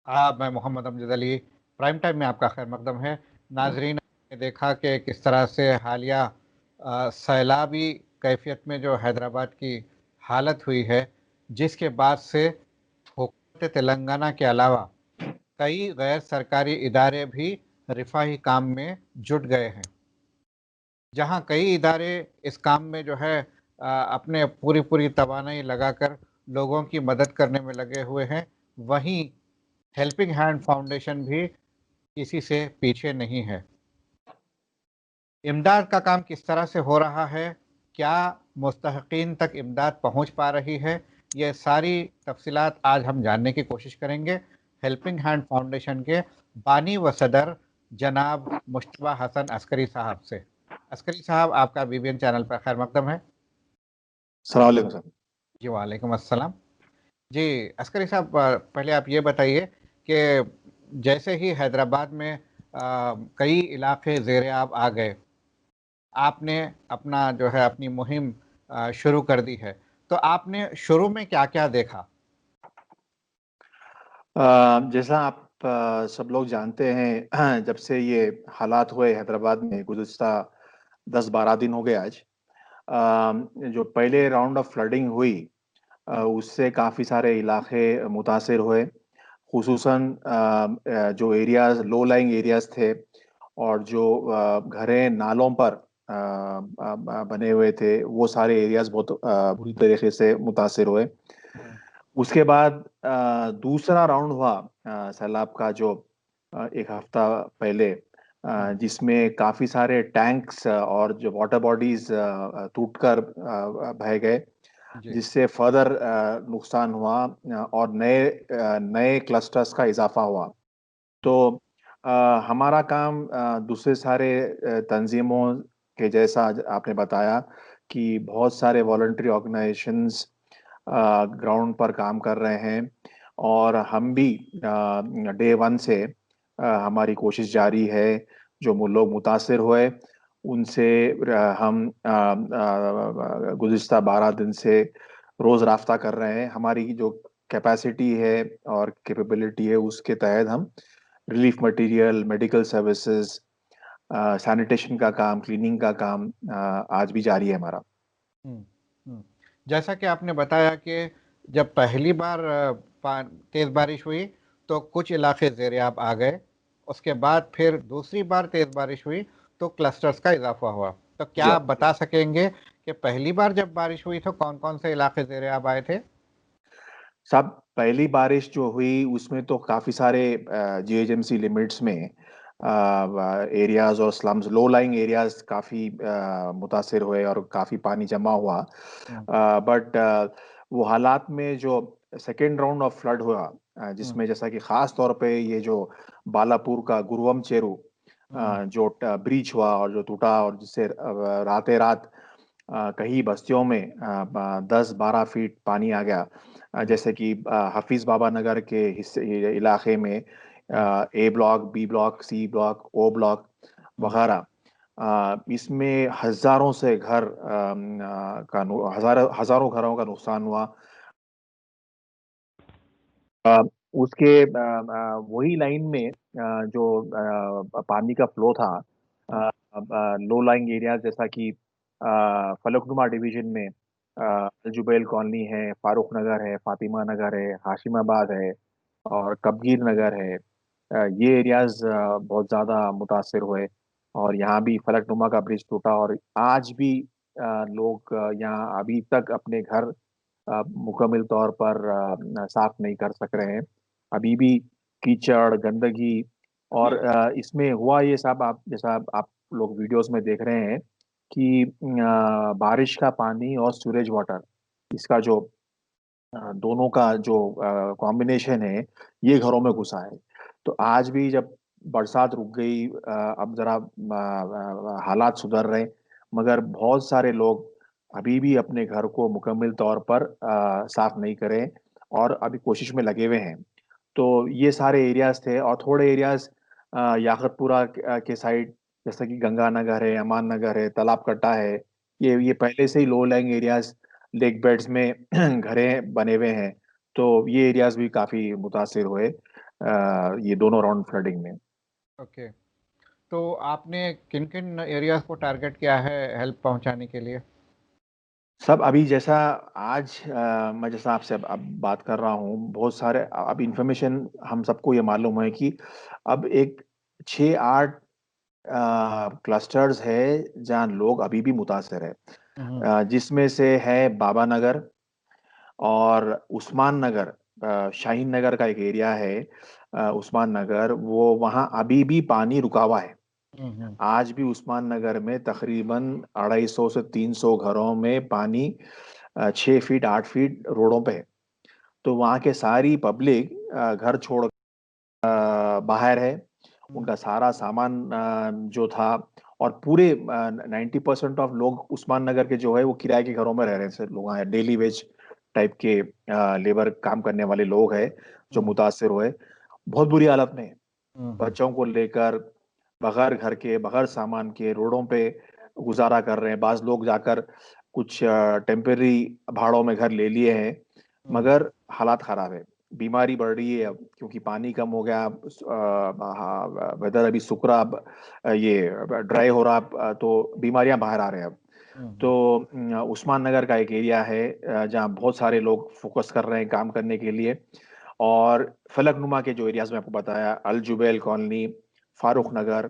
मैं Mohammad Amjad Ali. Prime time में आपका खैर मकदम है। नाजरीन, ने देखा कि किस तरह से हालिया सैलाबी कैफियत में जो हैदराबाद की हालत हुई है, जिसके बाद से हुकूमत तेलंगाना के अलावा कई गैर सरकारी इदारे भी रिफाही काम में जुट गए हैं। जहां कई इदारे इस काम में जो है अपने पूरी पूरी तवानाई लगाकर लोगों की मदद करने में लगे हुए हैं, वहीं हेल्पिंग हैंड फाउंडेशन भी किसी से पीछे नहीं है। इमदाद का काम किस तरह से हो रहा है, क्या मुस्तहकीन तक इमदाद पहुंच पा रही है, ये सारी तफसीलात आज हम जानने की कोशिश करेंगे हेल्पिंग हैंड फाउंडेशन के बानी व सदर जनाब मुश्तबा हसन अस्करी साहब से। अस्करी साहब, आपका बीबीएन चैनल पर खैर मकदम है। अस्सलाम वालेकुम सर। जी वालेकुम अस्सलाम। जी अस्करी साहब, पहले आप ये बताइए कि जैसे ही हैदराबाद में कई इलाके ज़ेरे आब आ गए, आपने अपना जो है अपनी मुहिम शुरू कर दी है, तो आपने शुरू में क्या-क्या देखा? जैसा आप सब लोग जानते हैं जब से ये हालात हुए हैदराबाद में गुज़िस्ता 10-12 दिन हो गए आज। जो पहले राउंड ऑफ फ्लडिंग हुई उससे काफ़ी सारे इलाके मुतासिर हुए। ख़ुसूसन जो एरियाज़ लो लाइंग एरियाज़ थे और जो घरें नालों पर बने हुए थे, वो सारे एरियाज़ बहुत बुरी तरीके से मुतासिर हुए। उसके बाद दूसरा राउंड हुआ सैलाब का जो 1 हफ्ता पहले जिसमें काफ़ी सारे टैंक्स और जो वाटर बॉडीज़ टूटकर बह गए, जी। जिससे फर्दर नुकसान हुआ और नए क्लस्टर्स का इज़ाफ़ा हुआ। तो अ, हमारा काम दूसरे सारे तंज़ीमों के जैसा आपने बताया कि बहुत सारे वॉलंटरी ऑर्गेनाइजेशंस ग्राउंड पर काम कर रहे हैं और हम भी डे वन से हमारी कोशिश जारी है। जो लोग मुतासिर हुए उनसे हम गुज़िस्ता 12 दिन से रोज़ राब्ता कर रहे हैं। हमारी जो कैपेसिटी है और कैपेबिलिटी है उसके तहत हम relief material, medical services, sanitation का काम, क्लीनिंग का काम आज भी जारी है हमारा। हुँ, हुँ। जैसा कि आपने बताया कि जब पहली बार तेज़ बारिश हुई, तो कुछ इलाके ज़ेरे-आब आ गए। उसके बाद फिर दूसरी बार तेज़ बारिश हुई, तो क्लस्टर्स का इज़ाफ़ा हुआ। तो क्या जी आप हाँ। बता सकेंगे कि पहली बार जब बारिश हुई, तो कौन-कौन से इलाके ज़ेरे-आब आए थे? साहब, पहली बारिश जो हुई उसमें तो काफ़ी सारे जीएचएमसी लिमिट्स में एरियाज़ और स्लम्स लो लाइंग एरियाज़ काफ़ी मुतासिर हुए और काफ़ी पानी जमा हुआ। हुँ, बट वो हालात में जो सेकेंड राउंड ऑफ फ्लड हुआ हुँ, जिसमें जैसा कि ख़ास तौर पे ये जो बालापुर का गुरुवम चेरू हुँ, जो ब्रीच हुआ और जो टूटा और जिससे रात कई बस्तियों में 10-12 फीट पानी आ गया। हुँ, जैसे कि हफीज बाबा नगर के हिस्से इलाके में हुँ, A block, B block, C block, O block हुँ, वगैरह। इसमें हजारों से घर हजारों घरों का नुकसान हुआ। अ, उसके वही लाइन में जो पानी का फ्लो था लो लाइंग एरियाज जैसा कि फलकनुमा डिवीजन में जुबैल कॉलोनी है, फारूक नगर है, फातिमा नगर है, हाशिमाबाद है और कबीर नगर है। ये एरियाज बहुत ज़्यादा मुतासिर हुए और यहाँ भी फलकनुमा का ब्रिज टूटा और आज भी लोग यहाँ अभी तक अपने घर मुकम्मल तौर पर साफ नहीं कर सक रहे हैं। अभी भी कीचड़, गंदगी और इसमें हुआ ये सब आप जैसा आप लोग वीडियोस में देख रहे हैं कि बारिश का पानी और सीवेज वाटर इसका जो दोनों का जो कॉम्बिनेशन है ये घरों में घुसा है। तो आज भी जब बरसात रुक गई अब जरा हालात सुधर रहे मगर बहुत सारे लोग अभी भी अपने घर को मुकम्मल तौर पर साफ नहीं करें और अभी कोशिश में लगे हुए हैं। तो ये सारे एरियाज थे और थोड़े एरियाज याकतपुरा के साइड जैसे कि गंगानगर है, अमान नगर है, तालाब कट्टा है। ये पहले से ही low lying areas lake beds में घरें बने हुए हैं। तो ये एरियाज भी काफी मुतासिर हुए। ये दोनों राउंड फ्लडिंग में। ओके, तो आपने किन-किन एरियाज़ को टारगेट किया है हेल्प पहुँचाने के लिए? सब अभी जैसा आज मैं जैसा आपसे अब बात कर रहा हूँ, बहुत सारे अब इन्फॉर्मेशन हम सबको ये मालूम है कि अब एक 6-8 क्लस्टर्स है, जहाँ लोग अभी भी मुतासिर है। हुँ, हुँ। जिसमें से है बाबा नगर और उस्मान नगर, शाहीन नगर का एक एरिया है, उस्मान नगर, वो वहाँ अभी भी पानी रुका हुआ है। हुँ, हुँ। आज भी उस्मान नगर में तकरीबन 250 से 300 घरों में पानी 6 फीट 8 फीट रोडों पे है। तो वहाँ के सारी पब्लिक घर छोड़ बाहर है। हुँ, उनका सारा सामान जो था, और पूरे 90% ऑफ लोग उस्मान नगर के जो है वो किराए के घरों में रह रहे हैं। लोग हैं डेली वेज टाइप के, लेबर काम करने वाले लोग हैं जो हुँ, मुतासिर हुए, बहुत बुरी हालत में हैं। हुँ, हुँ, बच्चों को लेकर बगैर घर के बगैर सामान के रोडों पे गुजारा कर रहे हैं। बाज लोग जाकर कुछ टेम्पररी भाड़ों में घर ले लिए हैं, हुँ, मगर हालात खराब है। बीमारी बढ़ रही है अब, क्योंकि पानी कम हो गया, वेदर अभी सूख रहा, अब ये ड्राई हो रहा, तो बीमारियां बाहर आ रहे हैं अब। हुँ, तो हुँ, उस्मान नगर का एक एरिया है जहाँ बहुत सारे लोग फोकस कर रहे हैं काम करने के लिए। और फलकनुमा के जो एरियाज में आपको बताया, अल जुबैल कॉलोनी, हुँ, फारूक नगर,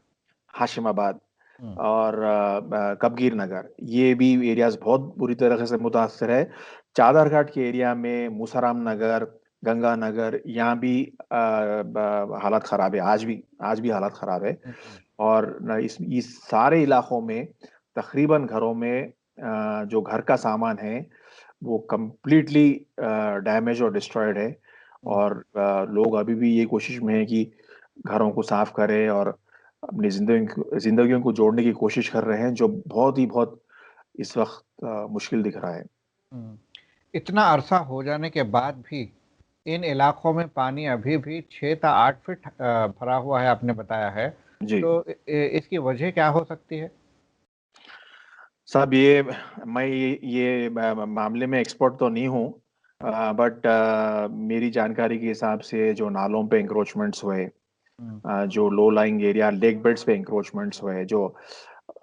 हाशिमाबाद हुँ, और कबगीर नगर, ये भी एरियाज बहुत बुरी तरह से मुतासर है। चादर घाट के एरिया में मूसाराम नगर, गंगा नगर, यहाँ भी हालात खराब है, आज भी हालात खराब है। हुँ, हुँ, और इस सारे इलाकों में तकरीबन घरों में जो घर का सामान है वो कंप्लीटली डैमेज और डिस्ट्रॉयड है। हुँ। और लोग अभी भी ये कोशिश में है कि घरों को साफ करें और अपनी जिंदगियों को जोड़ने की कोशिश कर रहे हैं, जो बहुत इस वक्त मुश्किल दिख रहा है। हुँ। इतना अरसा हो जाने के बाद भी इन इलाकों में पानी अभी भी 6 था 8 फीट भरा हुआ है आपने बताया है। जी तो इसकी वजह क्या हो सकती है? साहब, मैं ये मामले में एक्सपर्ट तो नहीं हूँ, बट मेरी जानकारी के हिसाब से जो नालों पे इंक्रोचमेंट्स हुए, हुँ, जो low lying area lake beds पे इंक्रोचमेंट्स हुए, जो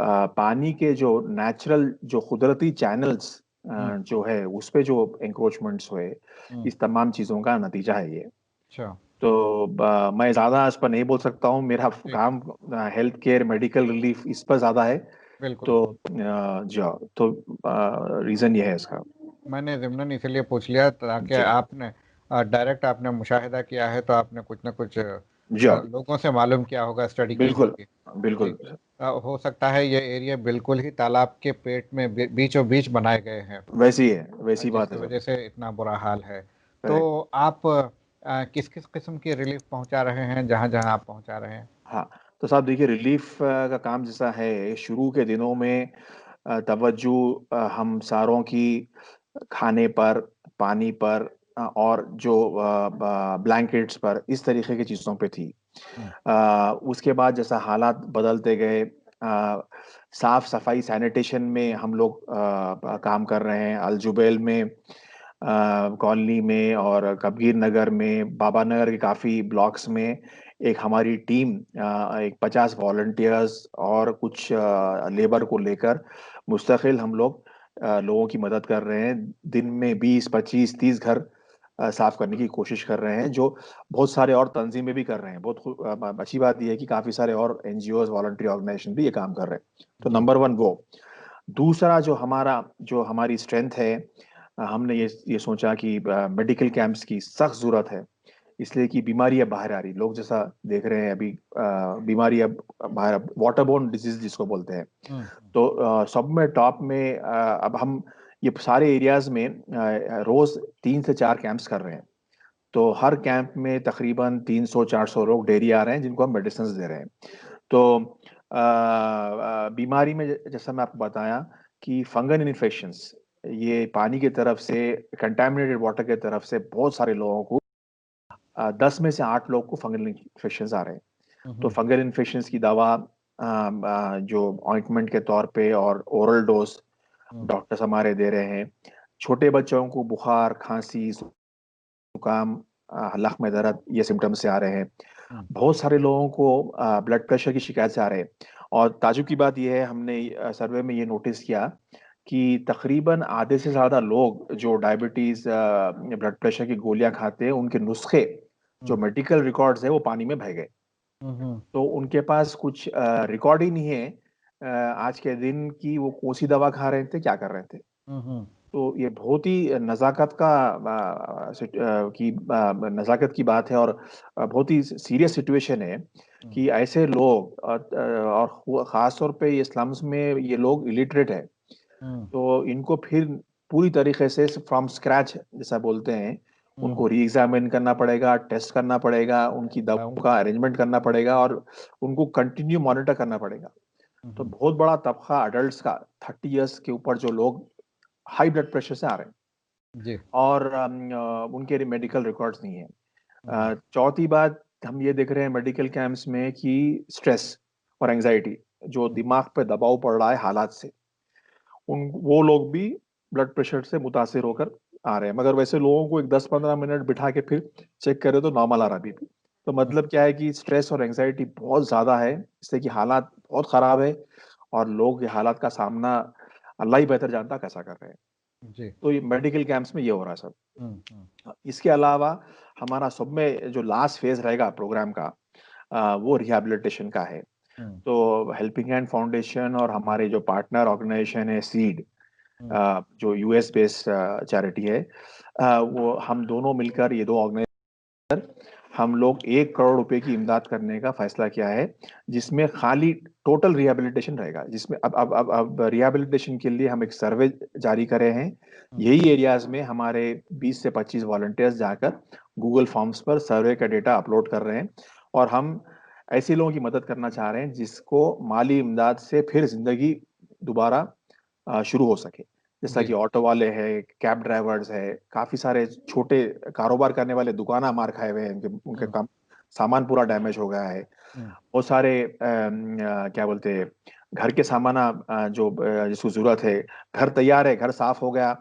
पानी के जो नेचुरल जो कुदरती चैनल्स हुँ, जो है उस पे जो इंक्रोचमेंट्स हुए, हुँ। इस तमाम चीज़ों का नतीजा है ये। अच्छा, तो मैं ज़्यादा इस पर नहीं बोल सकता हूँ, मेरा जी, काम हेल्थ केयर मेडिकल रिलीफ इस पर ज़्यादा है। बिल्कुल। तो रीज़न ये है इसका। मैंने ज़िम्नन इसलिए पूछ लिया ताकि जी आपने डायरेक्ट आपने मुशाहिदा किया है तो आपने कुछ न कुछ जी लोगों से मालूम किया होगा, स्टडी की बिल्कुल होगी। जी। बिल्कुल। हो सकता है ये एरिया बिल्कुल ही तालाब के पेट में बीचों-बीच बनाए गए हैं। वैसी है, वैसी बात जिसकी है वजह सब। से इतना बुरा हाल है। तो करेक्ट। आप किस-किस किस्म की रिलीफ़ पहुँचा रहे हैं, जहाँ-जहाँ आप पहुँचा रहे हैं? हाँ, तो साहब देखिए, रिलीफ का काम जैसा है, शुरू के दिनों में तवज्जो हम सारों की खाने पर, पानी पर, और जो ब्लैंकेट्स पर, इस तरीके की चीज़ों पे थी। हुँ, उसके बाद जैसा हालात बदलते गए, साफ सफाई सैनिटेशन में हम लोग काम कर रहे हैं। अल जुबैल में कॉलोनी में और कबीर नगर में, बाबा नगर के काफ़ी ब्लॉक्स में एक हमारी टीम, एक 50 वॉलंटियर्स और कुछ लेबर को लेकर मुस्तकिल हम लोग लोगों की मदद कर रहे हैं। दिन में 20, 25, 30 घर साफ करने की कोशिश कर रहे हैं, जो बहुत सारे और तंजीमें भी कर रहे हैं। अच्छी बात ये है कि काफ़ी सारे और एनजीओज़, वॉलंटरी ऑर्गेनाइजेशन भी ये काम कर रहे हैं। तो जी। नंबर 1 वो। दूसरा जो हमारी स्ट्रेंथ है, हमने ये सोचा कि मेडिकल कैंप्स की सख्त ज़रूरत है। इसलिए कि बीमारी अब बाहर आ रही, लोग जैसा देख रहे हैं अभी, बीमारी अब बाहर, वाटरबोर्न डिजीज जिसको बोलते हैं। हुँ, हुँ, तो सब में टॉप में अब हम ये सारे एरियाज में रोज 3 से 4 कैंप्स कर रहे हैं। तो हर कैंप में तकरीबन 300-400 लोग डेली आ रहे हैं, जिनको हम मेडिसिन दे रहे हैं। तो बीमारी में जैसा मैं आपको बताया कि फंगल इन्फेक्शंस, ये पानी की तरफ से, कंटामिनेटेड वाटर की तरफ से बहुत सारे लोगों को, 10 में से 8 लोग को फंगल इन्फेक्शंस आ रहे हैं। हुँ, तो हुँ, फंगल इन्फेक्शंस की दवा जो ऑइंटमेंट के तौर पे और ओरल डोज हुँ, डॉक्टर्स हमारे दे रहे हैं। छोटे बच्चों को बुखार, खांसी, जुकाम हलक में दर्द, ये सिम्टम्स से आ रहे हैं। हम्म, बहुत सारे लोगों को ब्लड प्रेशर की शिकायत से आ रहे हैं। और ताज्जुब की बात यह है, हमने सर्वे में ये नोटिस किया कि तकरीबन आधे से ज़्यादा लोग जो डायबिटीज़, ब्लड प्रेशर की गोलियां खाते हैं, उनके नुस्खे जो हम्म, मेडिकल रिकॉर्ड्स है वो पानी में बह गए। हम्म, तो उनके पास कुछ रिकॉर्ड ही नहीं है आज के दिन की वो कौन सी दवा खा रहे थे, क्या कर रहे थे। हम्म, तो ये बहुत ही नज़ाकत की बात है, और बहुत ही सीरियस सिचुएशन है हम्म, कि ऐसे लोग, और ख़ास तौर पे ये स्लम्स में ये लोग इलिटरेट है। हम्म, तो इनको फिर पूरी तरीके से फ्रॉम स्क्रैच जैसा बोलते हैं, हम्म, उनको री एग्जामिन करना पड़ेगा, टेस्ट करना पड़ेगा, उनकी दवाओं का अरेंजमेंट करना पड़ेगा, और उनको कंटिन्यू मॉनिटर करना पड़ेगा। तो हम्म, बहुत बड़ा तबका अडल्ट्स का, 30 ईयर्स के ऊपर जो लोग हाई ब्लड प्रेशर से आ रहे हैं, जी, और उनके मेडिकल रिकॉर्ड्स नहीं है। हम्म, चौथी बात हम ये देख रहे हैं मेडिकल कैंप्स में कि स्ट्रेस और एंजाइटी जो दिमाग पे दबाव पड़ रहा है हालात से, उन वो लोग भी ब्लड प्रेशर से मुतासिर होकर आ रहे हैं। मगर वैसे लोगों को एक 10-15 मिनट बिठा के फिर चेक करें तो नॉर्मल आ रहा बीपी। तो हम्म, मतलब क्या है कि स्ट्रेस और एंजाइटी बहुत ज्यादा है, इससे कि हालात बहुत खराब है, और लोग ये हालात का सामना अल्लाह ही बेहतर जानता कैसा कर रहे हैं। जी, तो ये मेडिकल कैंप्स में ये हो रहा है सब। हम्म, हम्म, इसके अलावा हमारा सब में जो लास्ट फेज रहेगा प्रोग्राम का, वो रिहैबिलिटेशन का है। हम्म, तो हेल्पिंग हैंड फाउंडेशन और हमारे जो पार्टनर ऑर्गेनाइजेशन है सीड, हम्म, जो यूएस बेस्ड चैरिटी है, वो हम दोनों मिलकर, ये दो ऑर्गेनाइजेशन, हम लोग 1 करोड़ रुपए की इमदाद करने का फैसला किया है, जिसमें खाली टोटल रिहैबिलिटेशन रहेगा, जिसमें अब रिहैबिलिटेशन के लिए हम एक सर्वे जारी करे हैं। हम्म, यही एरियाज में हमारे 20 से 25 वॉलंटियर्स जाकर गूगल फॉर्म्स पर सर्वे का डेटा अपलोड कर रहे हैं, और हम ऐसे लोगों की मदद करना चाह रहे हैं जिसको माली इमदाद से फिर जिंदगी दोबारा शुरू हो सके। जैसा जी, कि ऑटो वाले हैं, कैब ड्राइवर्स है, काफी सारे छोटे कारोबार करने वाले दुकाना मार खाए हुए हैं, उनके उनके हम्म, काम सामान पूरा डैमेज हो गया है। हम्म, बहुत सारे क्या बोलते हैं, घर के सामान जिसको जरूरत है, घर तैयार है, घर साफ हो गया,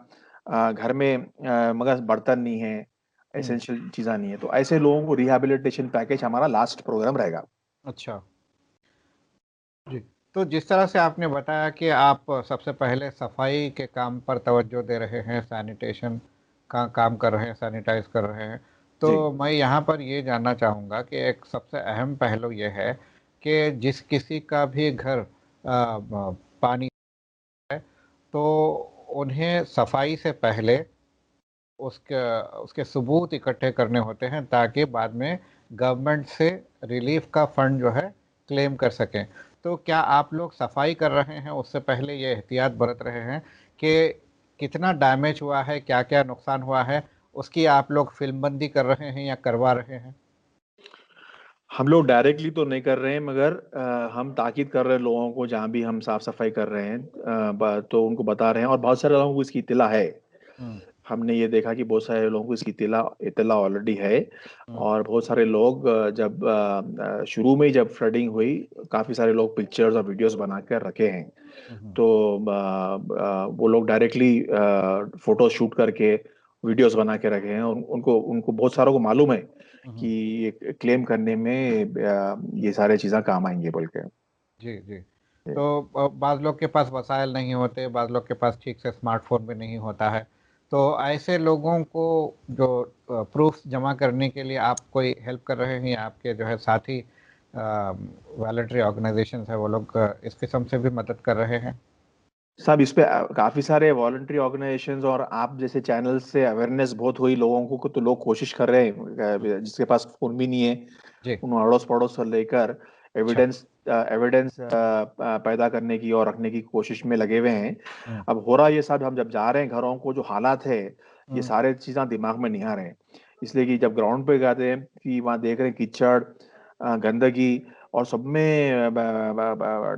घर में मगर बर्तन नहीं है, हम्म, एसेंशियल चीज़ा नहीं है, तो ऐसे लोगों को रिहैबिलिटेशन पैकेज हमारा लास्ट प्रोग्राम रहेगा। अच्छा, जी। तो जिस तरह से आपने बताया कि आप सबसे पहले सफाई के काम पर तवज्जो दे रहे हैं, सैनिटेशन का काम कर रहे हैं, सैनिटाइज कर रहे हैं, जी। तो मैं यहाँ पर ये जानना चाहूँगा कि एक सबसे अहम पहलू ये है कि जिस किसी का भी घर पानी है, तो उन्हें सफाई से पहले उसके उसके सबूत इकट्ठे करने होते हैं ताकि बाद में गवर्नमेंट से रिलीफ का फंड जो है क्लेम कर सकें। तो क्या आप लोग सफाई कर रहे हैं उससे पहले ये एहतियात बरत रहे हैं कि कितना डैमेज हुआ है, क्या क्या नुकसान हुआ है, उसकी आप लोग फिल्मबंदी कर रहे हैं या करवा रहे हैं? हम लोग डायरेक्टली तो नहीं कर रहे हैं, मगर हम ताकीद कर रहे हैं लोगों को, जहाँ भी हम साफ सफाई कर रहे हैं, तो उनको बता रहे हैं, और बहुत सारे लोगों को इसकी इत्तला है। हम्म, हमने ये देखा कि बहुत सारे लोगों को इसकी इत्तला इत्तला ऑलरेडी है, हम्म, और बहुत सारे लोग जब शुरू में ही जब फ्लडिंग हुई, काफ़ी सारे लोग पिक्चर्स और वीडियोस बना कर रखे हैं। हम्म, तो वो लोग डायरेक्टली फोटो शूट करके वीडियोस बना के रखे हैं, और उनको उनको बहुत सारों को मालूम है कि हम्म, ये क्लेम करने में ये सारे चीज़ें काम आएंगे बोल के। जी, जी। तो बाज़ लोग के पास वसाइल नहीं होते, बाज़ लोग के पास ठीक से स्मार्टफोन भी नहीं होता है। तो ऐसे लोगों को जो प्रूफ जमा करने के लिए आप कोई हेल्प कर रहे हैं, या आपके जो है साथी वॉलंटरी ऑर्गेनाइजेशंस है वो लोग इस किस्म से भी मदद कर रहे हैं? सब इस पे काफी सारे वॉलंटरी ऑर्गेनाइजेशंस और आप जैसे चैनल से अवेयरनेस बहुत हुई लोगों को, तो लोग कोशिश कर रहे हैं, जिसके पास फोन भी नहीं है, जी, उन अड़ोस पड़ोस से लेकर अच्छा। एविडेंस एविडेंस पैदा करने की और रखने की कोशिश में लगे हुए हैं। हुँ, अब हो रहा ये सब, हम जब जा रहे हैं घरों को, जो हालात है, ये हुँ, सारे चीज़ें दिमाग में नहीं आ रहे हैं। इसलिए कि जब ग्राउंड पे जाते हैं कि वहाँ देख रहे हैं कीचड़, गंदगी, और सब में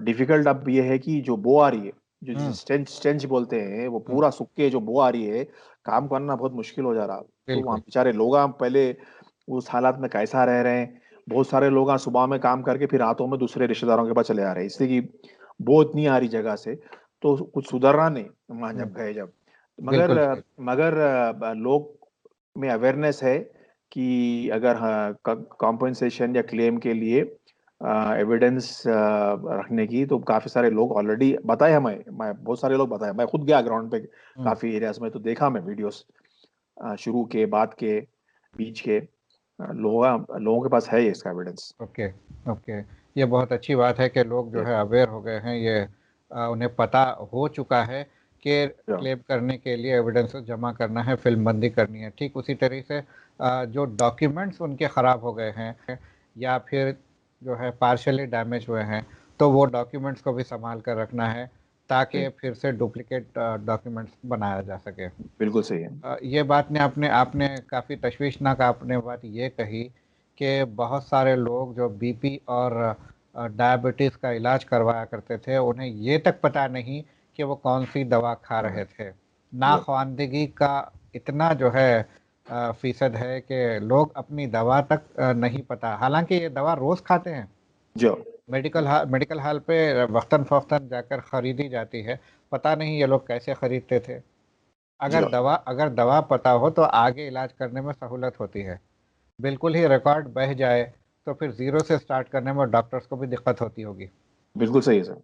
डिफिकल्ट अब ये है कि जो बो आ रही है, जो जिसे हुँ, स्टेंच स्टेंच बोलते हैं, वो हुँ, पूरा सूख के जो बो आ रही है, काम करना बहुत मुश्किल हो जा रहा। तो वहाँ बिल्कुल। बेचारे लोग पहले उस हालात में कैसा रह रहे हैं। बहुत सारे लोग सुबह में काम करके फिर रातों में दूसरे रिश्तेदारों के पास चले आ रहे हैं, इसलिए कि बो इतनी आ रही जगह से, तो कुछ सुधरना नहीं वहां हुँ, जब गए जब। मगर बिल्कुल सही। मगर लोग में अवेयरनेस है कि अगर कॉम्पेंसेशन या क्लेम के लिए एविडेंस रखने की, तो काफी सारे लोग ऑलरेडी बताए हमें, मैं बहुत सारे लोग बताए, मैं खुद गया ग्राउंड पे हम्म, काफी एरियाज में, तो देखा मैं वीडियोस शुरू के, बाद के, बीच के, लोगों के पास है ये इसका एविडेंस। Okay okay. ये बहुत अच्छी बात है कि लोग जो जी। है अवेयर हो गए हैं, ये उन्हें पता हो चुका है कि जी। क्लेम करने के लिए एविडेंस जमा करना है, फिल्मबंदी करनी है। ठीक उसी तरीके से जो डॉक्यूमेंट्स उनके ख़राब हो गए हैं या फिर जो है पार्शली डैमेज हुए हैं, तो वो डॉक्यूमेंट्स को भी संभाल कर रखना है ताकि जी, फिर से डुप्लीकेट डॉक्यूमेंट्स बनाया जा सके। बिल्कुल सही है। ये बात ने आपने आपने काफ़ी तशवीशनाक आपने बात ये कही कि बहुत सारे लोग जो बीपी और डायबिटीज़ का इलाज करवाया करते थे, उन्हें ये तक पता नहीं कि वो कौन सी दवा खा जी। रहे थे। जी। नाख्वानदगी का इतना जो है फीसद है कि लोग अपनी दवा तक नहीं पता, हालांकि ये दवा रोज़ खाते हैं। जी। मेडिकल हॉल पे वक्तन फ़वक्तन जाकर ख़रीदी जाती है। पता नहीं ये लोग कैसे ख़रीदते थे। जी। अगर दवा पता हो तो आगे इलाज करने में सहूलत होती है। बिल्कुल ही रिकॉर्ड बह जाए तो फिर ज़ीरो से स्टार्ट करने में डॉक्टर्स को भी दिक्कत होती होगी। बिल्कुल सही है सर।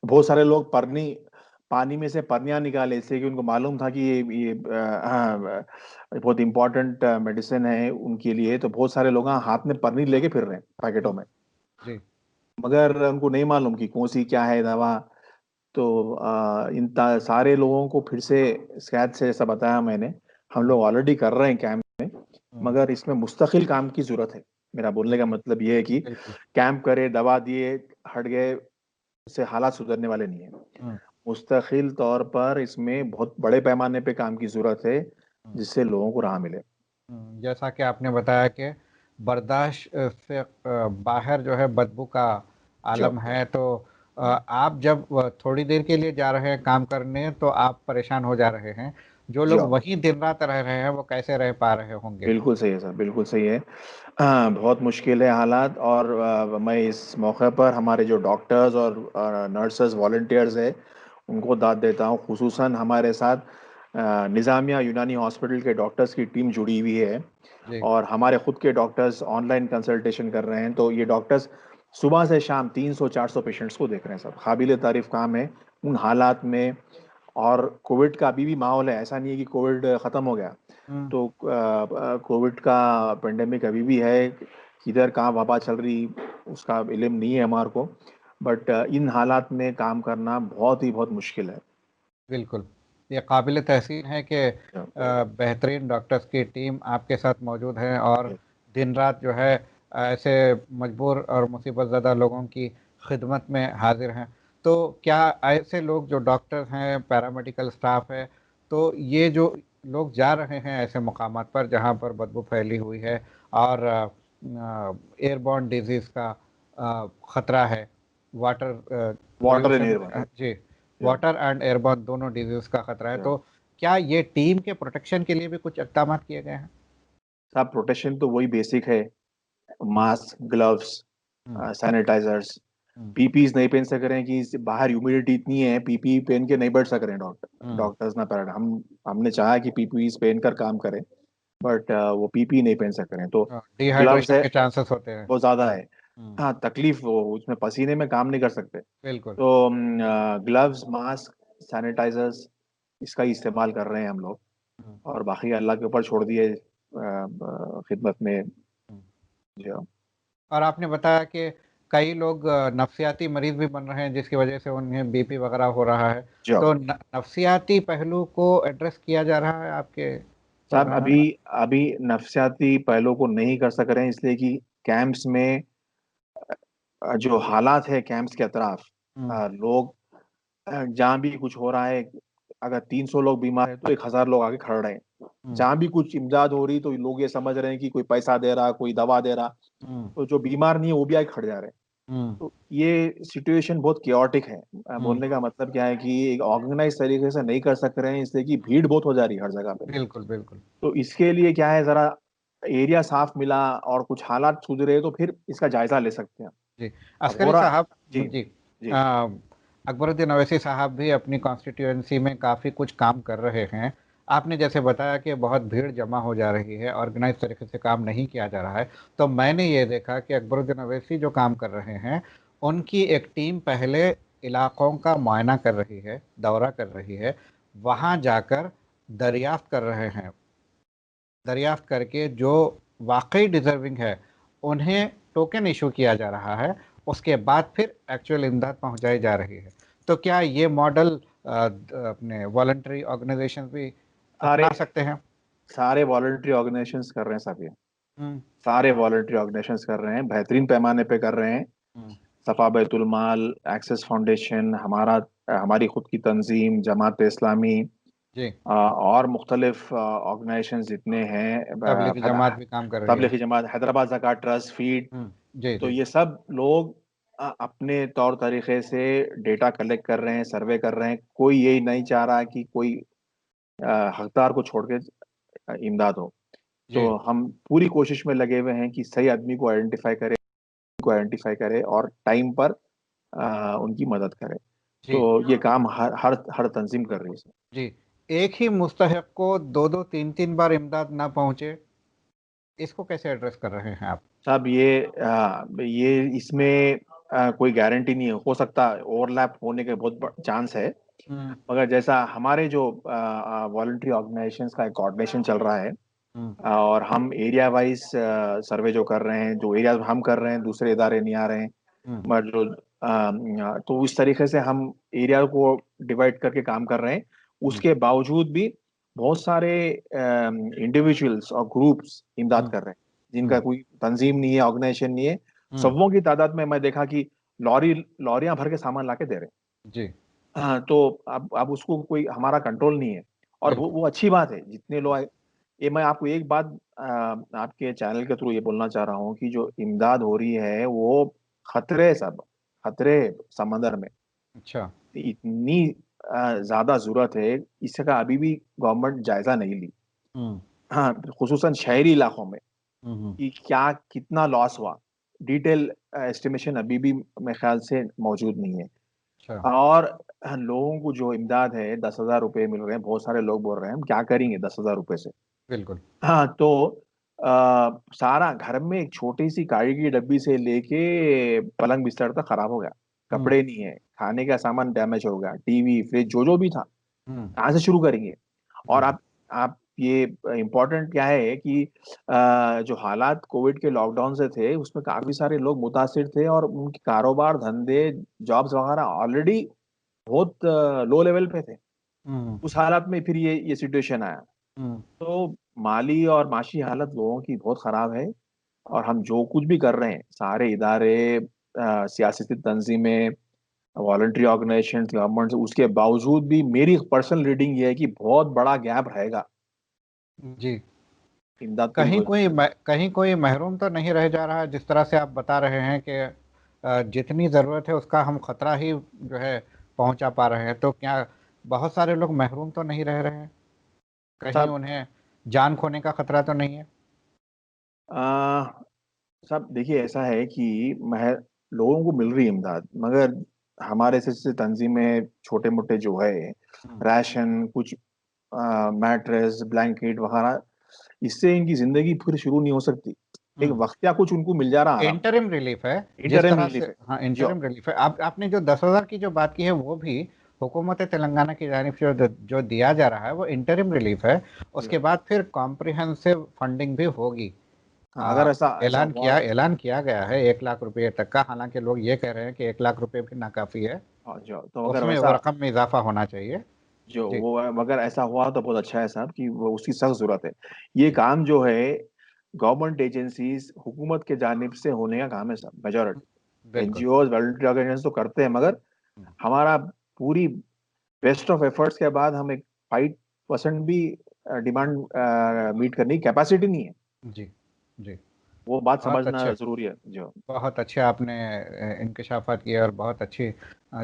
बहुत सारे लोग पानी में से परनियां निकाले, इसलिए कि उनको मालूम था कि ये हाँ, बहुत इंपॉर्टेंट मेडिसिन है उनके लिए, तो बहुत सारे लोग हाथ में परनी लेके फिर रहे हैं पैकेटों जी में, जी। मगर उनको नहीं मालूम कि कौन सी क्या है दवा। तो सारे लोगों को फिर से स्क्रैच से, जैसा बताया मैंने, हम हम्म, लोग ऑलरेडी कर रहे हैं कैंप में, हम्म, मगर इसमें मुस्तकिल काम की जरूरत है। मेरा बोलने जी का मतलब ये है कि बिल्कुल। कैंप करे, दवा दिए, हट गए, उससे हालात सुधरने वाले नहीं है। हम्म, मुस्तकिल तौर पर इसमें बहुत बड़े पैमाने पे काम की जरूरत है, हम्म, जिससे लोगों को राह मिले। जैसा कि आपने बताया कि बर्दाश्त से बाहर जो है बदबू का जो आलम है, तो आप जब थोड़ी देर के लिए जा रहे हैं काम करने तो आप परेशान हो जा रहे हैं। जो जो लोग वहीं दिन रात रह रहे हैं वो कैसे रह पा रहे होंगे। बिल्कुल सही है सर, बिल्कुल सही है। बहुत मुश्किल है हालात, और मैं इस मौके पर हमारे जो डॉक्टर्स और नर्सेस वॉलंटियर्स है, उनको दाद देता हूँ। खुसूसन हमारे साथ निज़ामिया यूनानी हॉस्पिटल के डॉक्टर्स की टीम जुड़ी हुई है, जी और हमारे खुद के डॉक्टर्स ऑनलाइन कंसल्टेशन कर रहे हैं। तो ये डॉक्टर्स सुबह से शाम 300-400 पेशेंट्स को देख रहे हैं। सब काबिल तारीफ काम है उन हालात में। और कोविड का अभी भी माहौल है, ऐसा नहीं है कि कोविड ख़त्म हो गया। हम्म, तो कोविड का पेंडेमिक अभी भी है, किधर कहाँ वबा चल रही उसका इल्म नहीं है हमारे को, बट इन हालात में काम करना बहुत मुश्किल है। बिल्कुल। ये काबिल तहसीन है कि बेहतरीन डॉक्टर्स की टीम आपके साथ मौजूद है और दिन रात जो है ऐसे मजबूर और मुसीबत ज़दा लोगों की खिदमत में हाजिर हैं। तो क्या ऐसे लोग जो डॉक्टर्स हैं, पैरामेडिकल स्टाफ है, तो ये जो लोग जा रहे हैं ऐसे मकामात पर जहाँ पर बदबू फैली हुई है और एयरबॉर्न डिजीज़ का ख़तरा है, water water in pollution, air. जी, वाटर एंड एयरबॉर्न दोनों डिजीज का खतरा है, तो क्या ये टीम के प्रोटेक्शन के लिए भी कुछ इकदाम किए गए हैं? सब प्रोटेक्शन तो वही बेसिक है, मास्क, ग्लव्स, हम्म, सैनिटाइजर्स। हम्म, पीपीज नहीं पहन सक रहे हैं कि बाहर ह्यूमिडिटी इतनी है, पीपी पहन के नहीं बैठ सक रहे हैं हम्म, डॉक्टर्स ना पैरा हमने चाहा कि पीपीज पहनकर काम करें, बट वो पीपी नहीं पहन सक रहे हैं, तो ग्लव्स डिहाइड्रेशन है, के चांसेस होते हैं। बहुत ज्यादा है। हम्म, हाँ, तकलीफ वो उसमें पसीने में काम नहीं कर सकते, बिल्कुल। तो ग्लव्स, मास्क, सैनिटाइजर्स, इसका ही इस्तेमाल कर रहे हैं हम लोग। हम्म, और बाकी अल्लाह के ऊपर छोड़ दिए खिदमत में। हम्म। जो और आपने बताया कि कई लोग नफसियाती मरीज भी बन रहे हैं जिसकी वजह से उन्हें बीपी वगैरह हो रहा है, जो तो नफसियाती पहलू को एड्रेस किया जा रहा है आपके साहब, प्रोग्राम अभी में? अभी नफ्सियाती पहलू को नहीं कर सक रहे हैं, इसलिए कि कैंप्स में जो हालात है कैंप्स के अतराफ, हम्म, लोग जहाँ भी कुछ हो रहा है, अगर 300 लोग बीमार है तो 1000 लोग आके खड़ रहे हैं। हम्म, जहाँ भी कुछ इमदाद हो रही तो लोग ये समझ रहे हैं कि कोई पैसा दे रहा, कोई दवा दे रहा, हम्म, तो जो बीमार नहीं है वो भी आके खड़ जा रहे हैं। हम्म, तो ये सिचुएशन बहुत केओटिक है। हम्म, बोलने का मतलब क्या है कि एक ऑर्गेनाइज तरीके से नहीं कर सक रहे हैं, इसलिए कि भीड़ बहुत हो जा रही है हर जगह पे। बिल्कुल बिल्कुल। तो इसके लिए क्या है, जरा एरिया साफ मिला और कुछ हालात सुधरे तो फिर इसका जायजा ले सकते हैं। जी, अब हो अस्करी रहा। साहब। जी। जी, जी। अ, अकबरुद्दीन अवैसी साहब भी अपनी कॉन्स्टिट्यूएंसी में काफ़ी कुछ काम कर रहे हैं। आपने जैसे बताया कि बहुत भीड़ जमा हो जा रही है, ऑर्गेनाइज तरीके से काम नहीं किया जा रहा है, तो मैंने ये देखा कि अकबरुद्दीन अवैसी जो काम कर रहे हैं, उनकी एक टीम पहले इलाकों का मुआयना कर रही है, दौरा कर रही है, वहाँ जाकर दरियाफ्त कर रहे हैं, दरियाफ्त करके जो वाकई डिजर्विंग है उन्हें टोकन इशू किया जा रहा है, उसके बाद फिर एक्चुअल इमदाद पहुंचाई जा रही है। तो क्या ये मॉडल अपने वॉलंटरी ऑर्गेनाइजेशन भी सारे अपना सकते हैं? सारे वॉलंटरी ऑर्गेनाइजेशंस कर रहे हैं सब ये। हम्म। सारे वॉलंटरी ऑर्गेनाइजेशंस कर रहे हैं, बेहतरीन पैमाने पे कर रहे हैं। हम्म। सफा बैतुल माल, एक्सेस फाउंडेशन, हमारी खुद की तंजीम जमात इस्लामी, जी। और मुख्तलिफ ऑर्गेनाइजेशंस जितने हैं, तबलीगी जमात भी काम कर रही है। तबलीगी जमात, हैदराबाद ज़कात ट्रस्ट, फीड। जी तो जी। ये सब लोग अपने तौर तरीके से डेटा कलेक्ट कर रहे हैं, सर्वे कर रहे हैं। कोई यही नहीं चाह रहा कि कोई हकदार को छोड़ के इमदाद हो। तो जी हम पूरी कोशिश में लगे हुए हैं कि सही आदमी को आइडेंटिफाई करे और टाइम पर उनकी मदद करे। जी। तो ये काम हर हर हर तंजीम कर रही है। जी। एक ही मुस्तहक को दो दो तीन तीन बार इमदाद ना पहुंचे, इसको कैसे एड्रेस कर रहे हैं आप? साहब ये इसमें कोई गारंटी नहीं है, हो सकता है ओवरलैप होने के बहुत चांस है। हम्म। मगर जैसा हमारे जो वॉलंटरी ऑर्गेनाइजेशंस का एक कोऑर्डिनेशन चल रहा है, हम्म। और हम एरिया वाइज सर्वे जो कर रहे हैं, जो एरिया हम कर रहे हैं दूसरे इदारे नहीं आ रहे हैं। हम्म। मगर तो इस तरीके से हम एरिया को डिवाइड करके काम कर रहे हैं। हम्म। उसके बावजूद भी बहुत सारे इंडिविजुअल्स और ग्रुप्स इमदाद हम्म। कर रहे हैं, जिनका हम्म। कोई तंजीम नहीं है, ऑर्गेनाइजेशन नहीं है। हम्म। सौों की तादाद में मैं देखा कि लॉरियां भर के सामान लाके दे रहे हैं। जी। हाँ, तो अब उसको कोई हमारा कंट्रोल नहीं है। और वो बिल्कुल। वो अच्छी बात है, जितने लोग। ये मैं आपको एक बात आपके चैनल के थ्रू ये बोलना चाह रहा हूँ कि जो इमदाद हो रही है वो खतरे समंदर में अच्छा। इतनी ज्यादा जरूरत है। इसका अभी भी गवर्नमेंट जायजा नहीं ली। हम्म। हाँ, खुसूसन शहरी इलाकों में, हम्म। कि क्या कितना लॉस हुआ। डिटेल एस्टिमेशन अभी भी मेरे ख्याल से मौजूद नहीं है। अच्छा। और लोगों को जो इमदाद है, 10,000 रुपए मिल रहे हैं। बहुत सारे लोग बोल रहे हैं हम क्या करेंगे 10,000 रुपए से। बिल्कुल। हाँ, तो सारा घर में एक छोटी सी काढ़ी की डब्बी से लेके पलंग बिस्तर तक खराब हो गया। हम्म। कपड़े नहीं है, खाने का सामान डैमेज हो गया, टीवी फ्रिज जो जो भी था। हम्म। कहाँ से शुरू करेंगे? और हम्म। आप ये इम्पोर्टेंट क्या है कि जो हालात कोविड के लॉकडाउन से थे, उसमें काफी सारे लोग मुतासिर थे और उनके कारोबार धंधे जॉब्स वगैरह ऑलरेडी बहुत लो लेवल पे थे। हम्म। उस हालात में फिर ये सिचुएशन आया। हम्म। तो माली और माशी हालत लोगों की बहुत खराब है। और हम जो कुछ भी कर रहे हैं, सारे इदारे, सियासती तंजीमें, वॉलंटरी ऑर्गेनाइजेशन, गवर्नमेंट, उसके बावजूद भी मेरी पर्सनल रीडिंग ये है कि बहुत बड़ा गैप रहेगा जी। इमदाद पूरी हो। कहीं कोई महरूम तो नहीं रह जा रहा है, जिस तरह से आप बता रहे हैं कि जितनी ज़रूरत है उसका हम खतरा ही जो है पहुंचा पा रहे हैं, तो क्या बहुत सारे लोग महरूम तो नहीं रह रहे हैं? कहीं सब उन्हें जान खोने का खतरा तो नहीं है? आ, सब देखिए, ऐसा है कि लोगों को मिल रही है इमदाद, मगर हमारे से तंजीमें छोटे मोटे जो है, हम्म। राशन कुछ, मैट्रेस ब्लैंकेट वगैरह, इससे इनकी जिंदगी फिर शुरू नहीं हो सकती। एक हम्म। वक्तिया कुछ उनको मिल जा रहा आराम। इंटरिम रिलीफ है। जिस इंटरम तरह से, रिलीफ है हाँ, जो। इंटरिम रिलीफ है। आपने जो 10,000 की जो बात की है वो भी हुकूमत तेलंगाना की जानिब से जो दिया जा रहा है वो इंटरिम रिलीफ है। उसके बाद फिर कॉम्प्रिहेंसिव फंडिंग भी होगी। हाँ, अगर ऐसा ऐसा हुआ। ऐलान किया गया है 1 लाख रुपए तक का, हालांकि लोग ये कह रहे हैं कि 1 लाख रुपए भी नाकाफी है, हाँ, जो तो अगर उसमें वो वैसा रकम में इजाफा होना चाहिए। जो जी। वो अगर ऐसा हुआ तो बहुत अच्छा है साहब, कि वो उसकी सख्त जरूरत है। ये जी। काम जो है गवर्नमेंट एजेंसीज, हुकूमत के जानिब से होने का काम है साहब, मेजोरिटी। बिल्कुल। एनजीओ वॉलंटरी ऑर्गेनाइजेशन तो करते हैं, मगर हमारा पूरी बेस्ट ऑफ एफर्ट्स के बाद हम एक 5% भी डिमांड मीट करने की कैपेसिटी नहीं है। जी। जी। वो बात बहुत समझना अच्छे। जरूरी है जो। बहुत अच्छे आपने इंकशाफात किए और बहुत अच्छी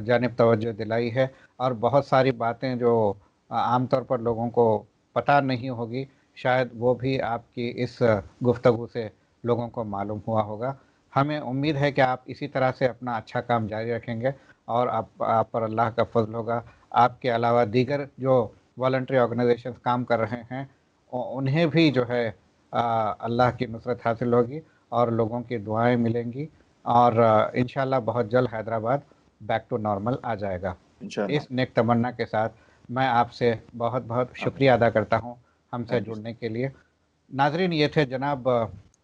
जानिब तवज्जो दिलाई है। और बहुत सारी बातें जो आमतौर पर लोगों को पता नहीं होगी, शायद वो भी आपकी इस गुफ्तगू से लोगों को मालूम हुआ होगा। हमें उम्मीद है कि आप इसी तरह से अपना अच्छा काम जारी रखेंगे और आप पर अल्लाह का फजल होगा। आपके अलावा दीगर जो वॉलंटरी ऑर्गेनाइजेशंस काम कर रहे हैं, उन्हें भी जो है अल्लाह की नुसरत हासिल होगी और लोगों की दुआएं मिलेंगी, और इंशाल्लाह बहुत जल्द हैदराबाद बैक टू नॉर्मल आ जाएगा। इंशाल्लाह। इस नेक तमन्ना के साथ मैं आपसे बहुत बहुत आमीन। शुक्रिया अदा करता हूँ हमसे थैंक यू जुड़ने के लिए। नाजरीन, ये थे जनाब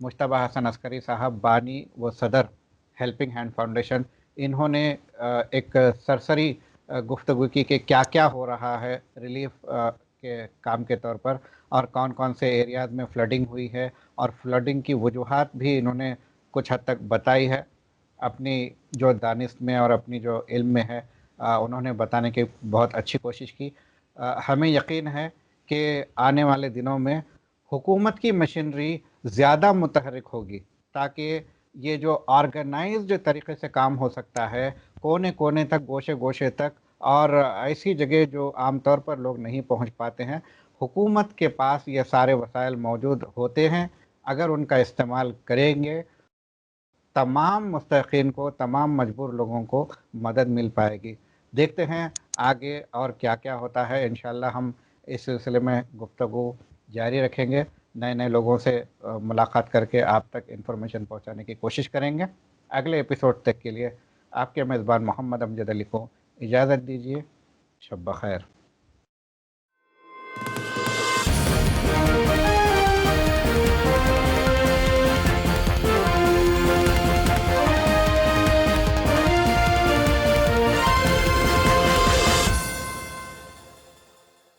मुश्तबा हसन अस्करी साहब, बानी व सदर हेल्पिंग हैंड फाउंडेशन। इन्होंने एक सरसरी गुफ्तगू की कि क्या क्या हो रहा है रिलीफ के काम के तौर पर, और कौन कौन से एरियाज़ में फ्लडिंग हुई है, और फ्लडिंग की वजूहात भी इन्होंने कुछ हद तक बताई है। अपनी जो दानिश में और अपनी जो इल्म में है, उन्होंने बताने की बहुत अच्छी कोशिश की। हमें यकीन है कि आने वाले दिनों में हुकूमत की मशीनरी ज़्यादा मुतहरिक होगी, ताकि ये जो ऑर्गेनाइज्ड तरीके से काम हो सकता है, कोने कोने तक, गोशे गोशे तक, और ऐसी जगह जो आमतौर पर लोग नहीं पहुंच पाते हैं, हुकूमत के पास ये सारे वसाइल मौजूद होते हैं। अगर उनका इस्तेमाल करेंगे, तमाम मुस्तहिक़ीन को, तमाम मजबूर लोगों को मदद मिल पाएगी। देखते हैं आगे और क्या क्या होता है। इंशाल्लाह हम इस सिलसिले में गुफ्तगू जारी रखेंगे, नए नए लोगों से मुलाकात करके आप तक इन्फॉर्मेशन पहुंचाने की कोशिश करेंगे। अगले एपिसोड तक के लिए आपके मेज़बान मोहम्मद अमजद अली को इजाज़त दीजिए। शब बख़ैर।